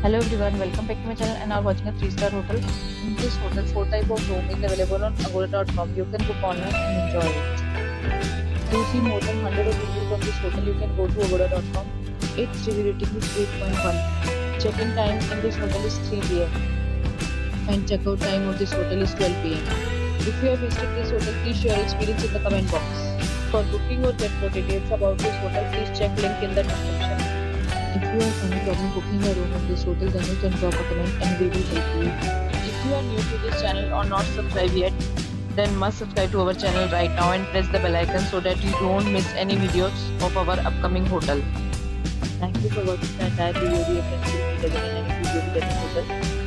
Hello everyone, welcome back to my channel and are watching a 3-star hotel. In this hotel, 4 type of room is available on agoda.com. You can book online and enjoy it. To see more than 100 of reviews of this hotel, you can go to agoda.com. Its review rating is 8.1. Check-in time in this hotel is 3 p.m. and check-out time of this hotel is 12 p.m. If you have visited this hotel, please share your experience in the comment box. For booking or get more details about this hotel, please check link in the description. If you have any problem booking a room in this hotel, then you can drop a comment and we will help you. If you are new to this channel or not subscribed yet, then must subscribe to our channel right now and press the bell icon so that you don't miss any videos of our upcoming hotel. Thank you for watching the entire video. We will meet again in any video with any hotel.